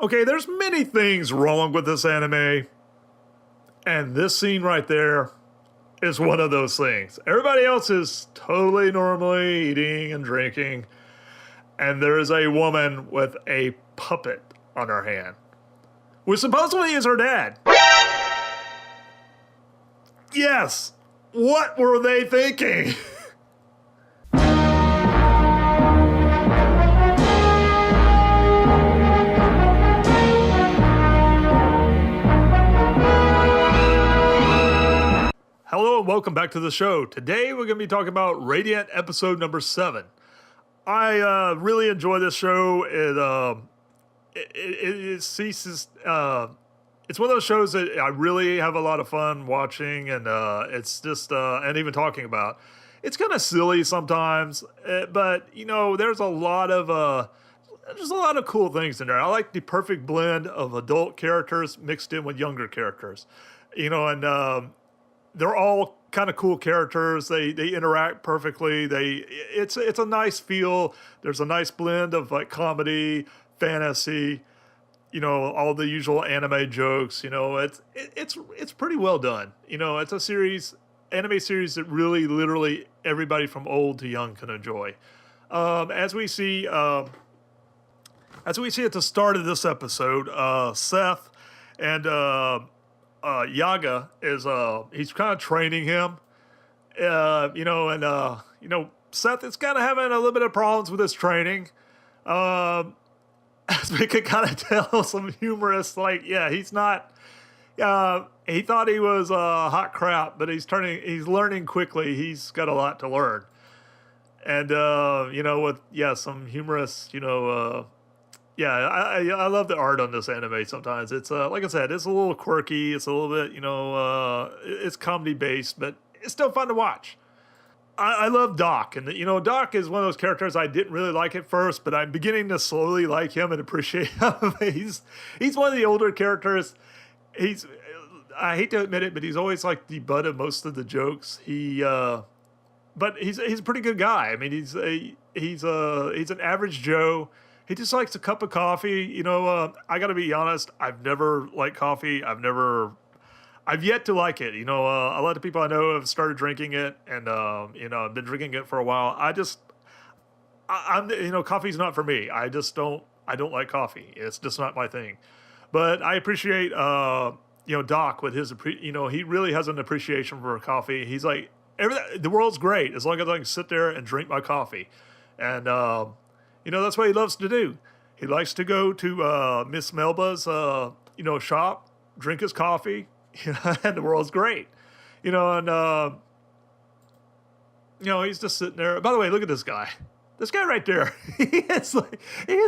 Okay, there's many things wrong with this anime, and this scene right there is one of those things. Everybody else is totally normally eating and drinking, and there is a woman with a puppet on her hand, which supposedly is her dad. Yes! What were they thinking? Hello and welcome back to the show. Today we're going to be talking about Radiant episode number 7. I really enjoy this show. It ceases. It's one of those shows that I really have a lot of fun watching, and it's just and even talking about. It's kind of silly sometimes, but you know, there's a lot of cool things in there. I like the perfect blend of adult characters mixed in with younger characters. You know, and they're all kind of cool characters. They interact perfectly. It's a nice feel. There's a nice blend of like comedy, fantasy, you know, all the usual anime jokes. You know, it's pretty well done. You know, it's a anime series that really, literally everybody from old to young can enjoy. As we see at the start of this episode, Seth and Yaga is he's kind of training him, Seth is kind of having a little bit of problems with his training. As we could kind of tell, some humorous, like, yeah, he's not. He thought he was hot crap, but he's learning quickly. He's got a lot to learn, and some humorous, yeah, I love the art on this anime sometimes. It's, like I said, it's a little quirky. It's a little bit, it's comedy based, but it's still fun to watch. I love Doc. And, Doc is one of those characters I didn't really like at first, but I'm beginning to slowly like him and appreciate him. He's one of the older characters. I hate to admit it, but he's always like the butt of most of the jokes. But he's a pretty good guy. I mean, he's an average Joe. He just likes a cup of coffee. I got to be honest. I've never liked coffee. I've yet to like it. A lot of people I know have started drinking it, and I've been drinking it for a while. Coffee's not for me. I don't like coffee. It's just not my thing. But I appreciate, Doc with his, he really has an appreciation for coffee. He's like, the world's great as long as I can sit there and drink my coffee, and that's what he loves to do. He likes to go to Miss Melba's, shop, drink his coffee, and the world's great. He's just sitting there. By the way, look at this guy. This guy right there. He is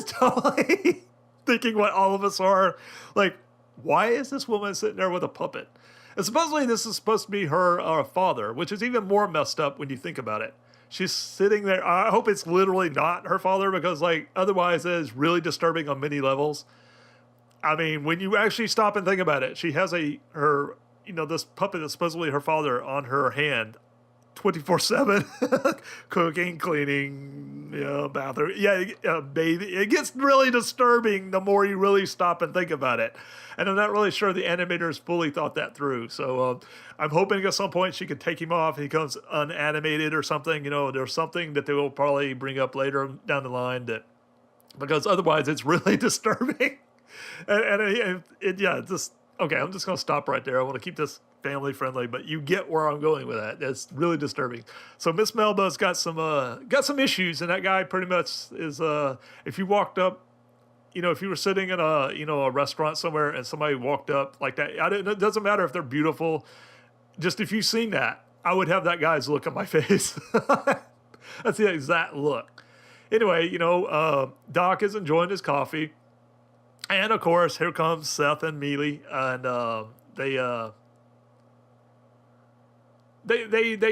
totally thinking what all of us are. Like, why is this woman sitting there with a puppet? And supposedly this is supposed to be her father, which is even more messed up when you think about it. She's sitting there. I hope it's literally not her father, because otherwise it is really disturbing on many levels. I mean, when you actually stop and think about it, she has this puppet that's supposedly her father on her hand 24/7, cooking, cleaning, bathroom. Yeah, bathing. It gets really disturbing the more you really stop and think about it. And I'm not really sure the animators fully thought that through. So I'm hoping at some point she could take him off. He becomes unanimated or something. There's something that they will probably bring up later down the line, because otherwise it's really disturbing. Okay, I'm just going to stop right there. I want to keep this family friendly, but you get where I'm going with that. That's really disturbing. So Miss Melba's got some issues, and that guy pretty much is, if you walked up, if you were sitting in a restaurant somewhere and somebody walked up like that, it doesn't matter if they're beautiful. Just if you've seen that, I would have that guy's look on my face. That's the exact look. Anyway, Doc is enjoying his coffee. And of course, here comes Seth and Mealy, and they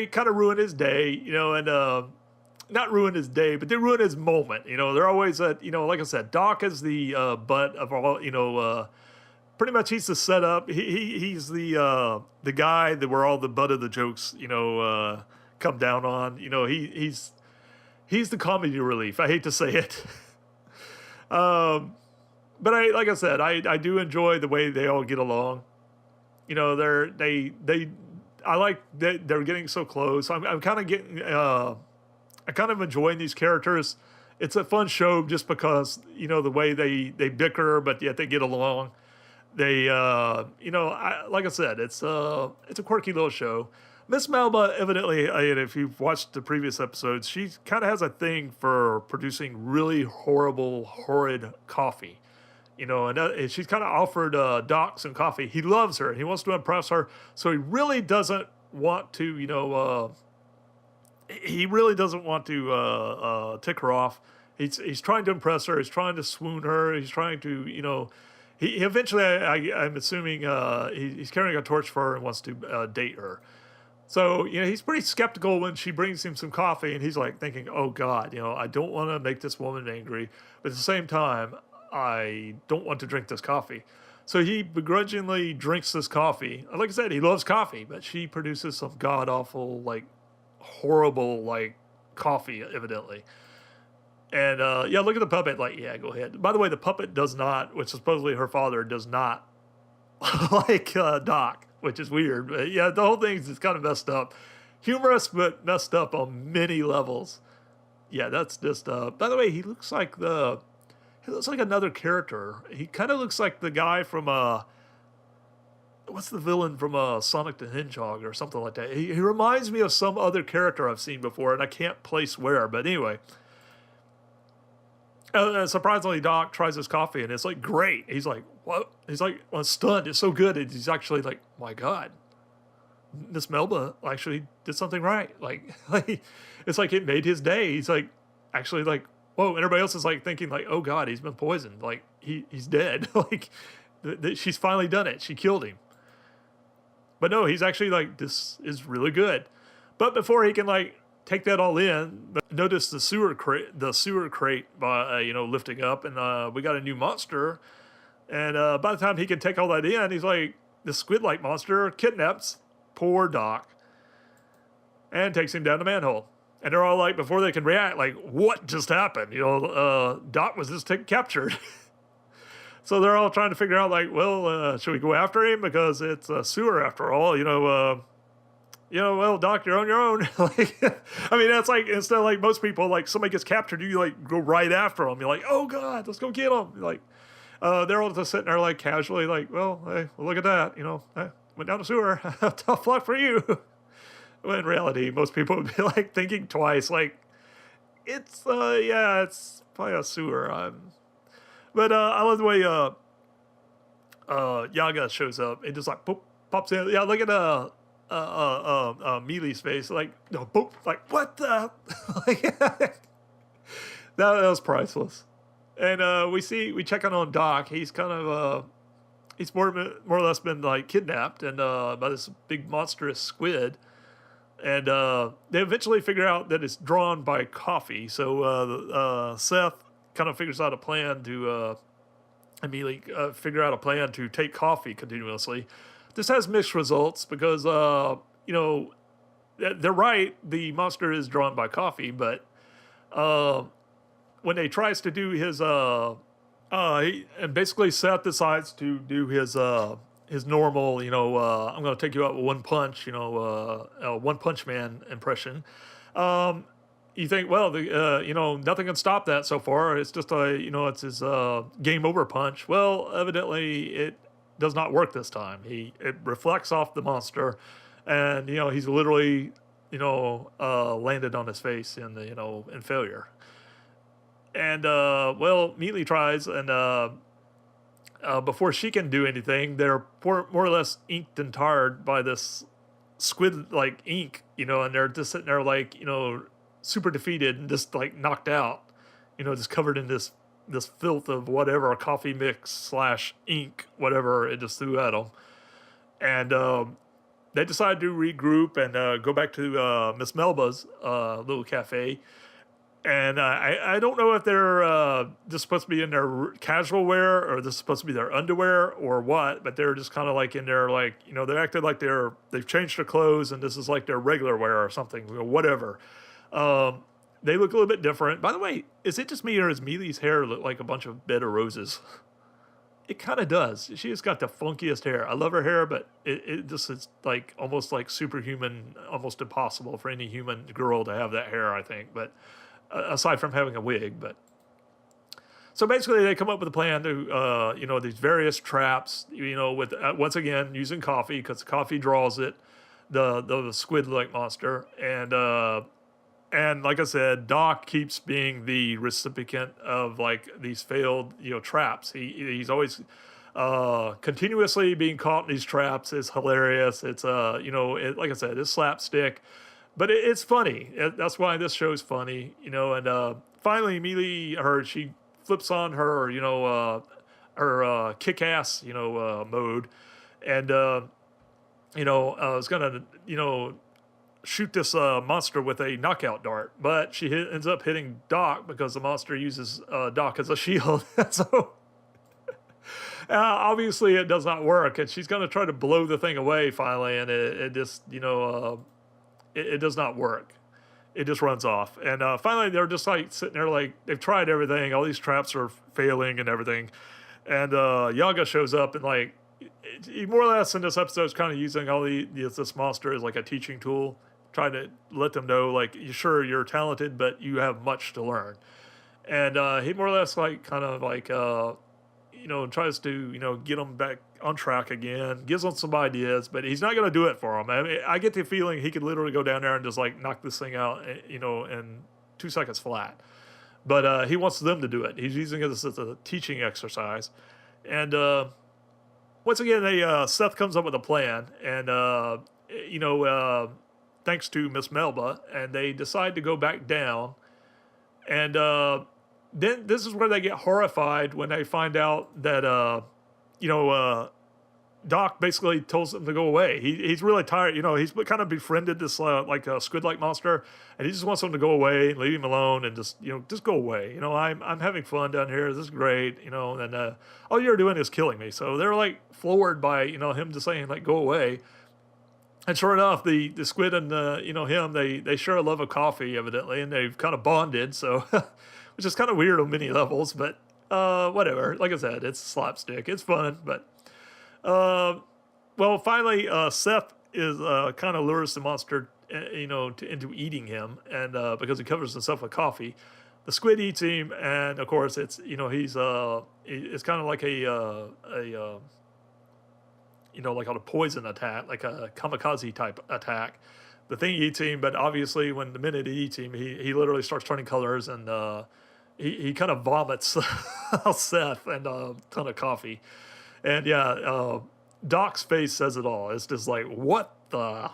kind of ruin his day, and not ruin his day, but they ruin his moment. They're always like I said, Doc is the butt of all. Pretty much he's the setup. He's the guy that where all the butt of the jokes come down on. He's the comedy relief. I hate to say it. but like I said, I do enjoy the way they all get along. You know, I like that they're getting so close. I'm kind of getting, I kind of enjoying these characters. It's a fun show just because, you know, the way they bicker, but yet they get along. They, like I said, it's a quirky little show. Miss Melba, evidently, if you've watched the previous episodes, she kind of has a thing for producing really horrible, horrid coffee. You know, and she's kind of offered Doc some coffee. He loves her and he wants to impress her, so he really doesn't want to, he really doesn't want to tick her off. He's trying to impress her. He's trying to swoon her. He's trying to, he eventually, I'm assuming, he's carrying a torch for her and wants to date her. So, he's pretty skeptical when she brings him some coffee, and he's like thinking, oh God, I don't want to make this woman angry, but at the same time, I don't want to drink this coffee. So he begrudgingly drinks this coffee. Like I said, he loves coffee, but she produces some god awful, like horrible, like coffee, evidently. And yeah, look at the puppet. Like, yeah, go ahead. By the way, the puppet does not, which is supposedly her father, does not like Doc, which is weird. But yeah, the whole thing's just kind of messed up. Humorous, but messed up on many levels. Yeah, that's just. By the way, he looks like another character. He kind of looks like the guy from what's the villain from Sonic the Hedgehog or something like that. He reminds me of some other character I've seen before, and I can't place where. But anyway. Surprisingly, Doc tries his coffee and it's like great. He's like, what? He's like, well, stunned. It's so good. He's actually like, my God, Miss Melba actually did something right. Like, it's like it made his day. He's like, actually, like, whoa. And everybody else is like thinking, like, oh God, he's been poisoned. Like he's dead. Like, she's finally done it. She killed him. But no, he's actually like, this is really good. But before he can like take that all in, notice the sewer crate by lifting up, and we got a new monster. And by the time he can take all that in, he's like, the squid-like monster kidnaps poor Doc and takes him down the manhole. And they're all like, before they can react, like, what just happened? Doc was just captured. So they're all trying to figure out, like, well, should we go after him because it's a sewer after all? Well, Doc, you're on your own. Like, I mean, that's like, instead of like most people, like somebody gets captured, you like go right after them. You're like, oh God, let's go get them. Like, they're all just sitting there like casually, like, well, hey, well, look at that. I went down the sewer. Tough luck for you. Well, in reality, most people would be like thinking twice. Like, it's probably a sewer. But I love the way Yaga shows up. It just like pops in. Yeah, look at Mealy's face, like, no, boop, like, what the? Like, that was priceless. And we check on Doc. He's kind of he's more or less been like kidnapped and by this big monstrous squid. And they eventually figure out that it's drawn by coffee. So Seth kind of figures out a plan to immediately figure out a plan to take coffee continuously. This has mixed results because, they're right. The monster is drawn by coffee, but when he tries to do his, and basically Seth decides to do his normal, I'm going to take you out with one punch, One Punch Man impression. You think, well, nothing can stop that so far. It's just it's his game over punch. Well, evidently it does not work this time. It reflects off the monster, and he's literally landed on his face in failure. And Mealy tries, and before she can do anything, they're more or less inked and tarred by this squid like ink, and they're just sitting there like super defeated and just like knocked out, just covered in this filth of whatever, a coffee mix / ink, whatever it just threw at them. And they decide to regroup and go back to Miss Melba's little cafe. And I don't know if they're just supposed to be in their casual wear or this is supposed to be their underwear or what, but they're just kind of like in their like, they're acting like they've changed their clothes and this is like their regular wear or something, whatever. They look a little bit different. By the way, is it just me or does Mealy's hair look like a bunch of bed of roses? it kind of does. She has got the funkiest hair. I love her hair, but it just is like almost like superhuman, almost impossible for any human girl to have that hair, I think. But aside from having a wig, but so basically they come up with a plan to, these various traps, with once again using coffee because coffee draws it, the squid-like monster, and like I said, Doc keeps being the recipient of like these failed, traps. He's always continuously being caught in these traps. It's hilarious. It's like I said, it's slapstick, but it's funny. That's why this show's funny, And finally, immediately, she flips on her, her kick-ass, mode, and is gonna, shoot this monster with a knockout dart, but she ends up hitting Doc because the monster uses Doc as a shield. So obviously it does not work, and she's going to try to blow the thing away finally, and it just, it does not work. It just runs off. And finally they're just like sitting there like they've tried everything. All these traps are failing and everything. And Yaga shows up and like, he more or less in this episode is kind of using all this monster as like a teaching tool, trying to let them know, like, sure, you're talented, but you have much to learn. And he more or less, like, kind of like, tries to, get them back on track again, gives them some ideas, but he's not going to do it for them. I mean, I get the feeling he could literally go down there and just, like, knock this thing out, in 2 seconds flat. But he wants them to do it. He's using this as a teaching exercise. And once again, Seth comes up with a plan, and, thanks to Miss Melba, and they decide to go back down. And then this is where they get horrified when they find out that, Doc basically tells them to go away. He's really tired. He's kind of befriended this like a squid-like monster, and he just wants them to go away and leave him alone and just go away. I'm having fun down here. This is great. And all you're doing is killing me. So they're like floored by him just saying like go away. And sure enough, the squid and him, they share a love of coffee evidently, and they've kind of bonded. So, which is kind of weird on many levels, but whatever. Like I said, it's slapstick. It's fun, but. Well, finally, Seth is kind of lures the monster, into eating him, and because he covers himself with coffee, the squid eats him, and of course, it's he's it's kind of like like a poison attack, like a kamikaze type attack. The thing eats him, but obviously, the minute he eats him, he literally starts turning colors, and he kind of vomits Seth and a ton of coffee. And yeah, Doc's face says it all. It's just like, what the?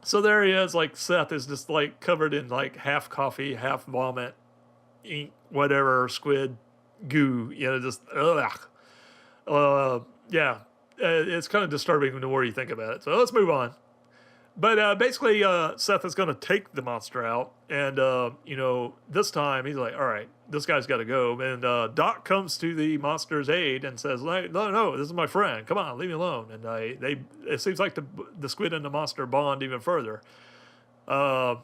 So there he is, like Seth is just like covered in like half coffee, half vomit, ink, whatever, squid, goo, just ugh. Yeah, it's kind of disturbing the more you think about it. So let's move on. But basically, Seth is going to take the monster out. And, this time he's like, all right, this guy's got to go. And Doc comes to the monster's aid and says, no, this is my friend. Come on, leave me alone. And it seems like the squid and the monster bond even further. So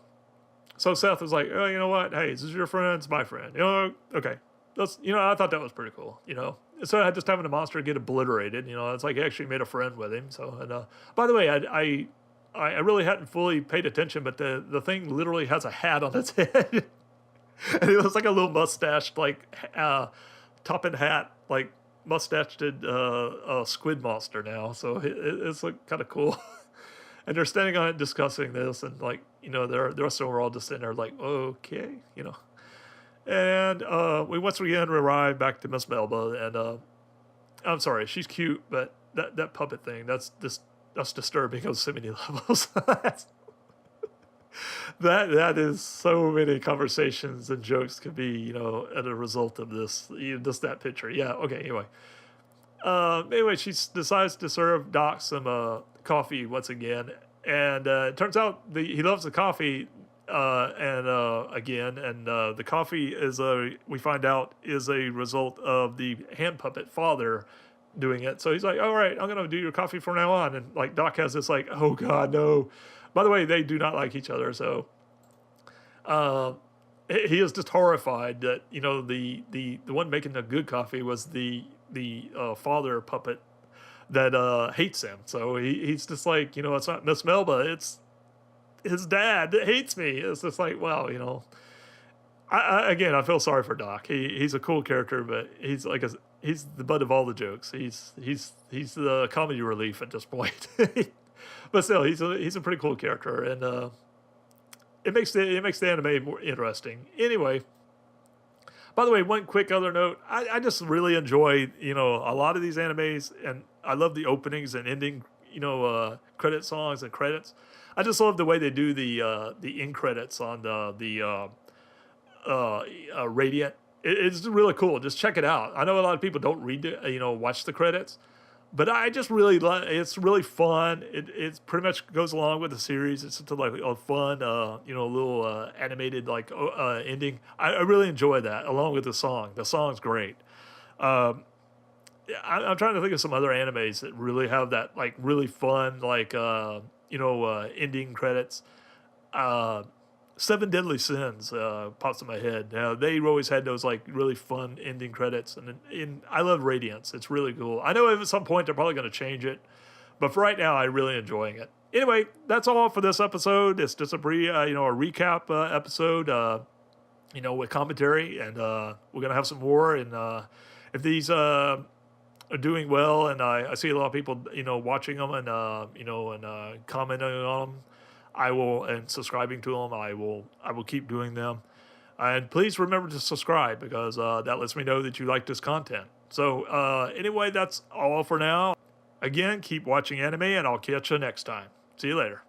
Seth was like, oh, you know what? Hey, this is your friend. It's my friend. Okay. That's, I thought that was pretty cool, So just having the monster get obliterated, it's like he actually made a friend with him. So, and by the way, I really hadn't fully paid attention, but the thing literally has a hat on its head. And it looks like a little mustached, like, top-end hat, like, mustached squid monster now. So it's like kind of cool. And they're standing on it discussing this, and, like, the rest of them are all just sitting there like, okay, And once again arrive back to Miss Melba, and I'm sorry, she's cute, but that puppet thing, that's disturbing on so many levels. that is so many conversations and jokes could be, as a result of this, just that picture. Yeah, okay, anyway. Anyway, she decides to serve Doc some coffee once again, and it turns out he loves the coffee, and the coffee we find out is a result of the hand puppet father doing it. So he's like, all right, I'm going to do your coffee from now on. And like Doc has this like, oh God, no. By the way, they do not like each other. So, he is just horrified that, you know, the one making the good coffee was the father puppet that hates him. So he's just like, you know, it's not Miss Melba, it's his dad that hates me. It's just like, wow, you know. Again, I feel sorry for Doc. He's a cool character, but he's like he's the butt of all the jokes. He's the comedy relief at this point. But still, he's a pretty cool character, and it makes the anime more interesting. Anyway, by the way, one quick other note: I just really enjoy, you know, a lot of these animes, and I love the openings and ending, you know, credit songs and credits. I just love the way they do the end credits on Radiant. It's really cool. Just check it out. I know a lot of people don't read it, you know, watch the credits, but I just really love. It's really fun. It pretty much goes along with the series. It's just like a fun, you know, little animated like ending. I really enjoy that along with the song. The song's great. I'm trying to think of some other animes that really have that like really fun like you know ending credits. Uh, Seven Deadly Sins pops in my head. Now they always had those like really fun ending credits, and I love Radiance. It's really cool. I know at some point they're probably going to change it, but for right now, I'm really enjoying it. Anyway, that's all for this episode. It's just a brief, you know, a recap episode, you know, with commentary, and we're gonna have some more. And if these are doing well, and I see a lot of people, you know, watching them and you know, and commenting on them, I will, and subscribing to them. I will keep doing them. And please remember to subscribe because that lets me know that you like this content. So anyway, that's all for now. Again, keep watching anime, and I'll catch you next time. See you later.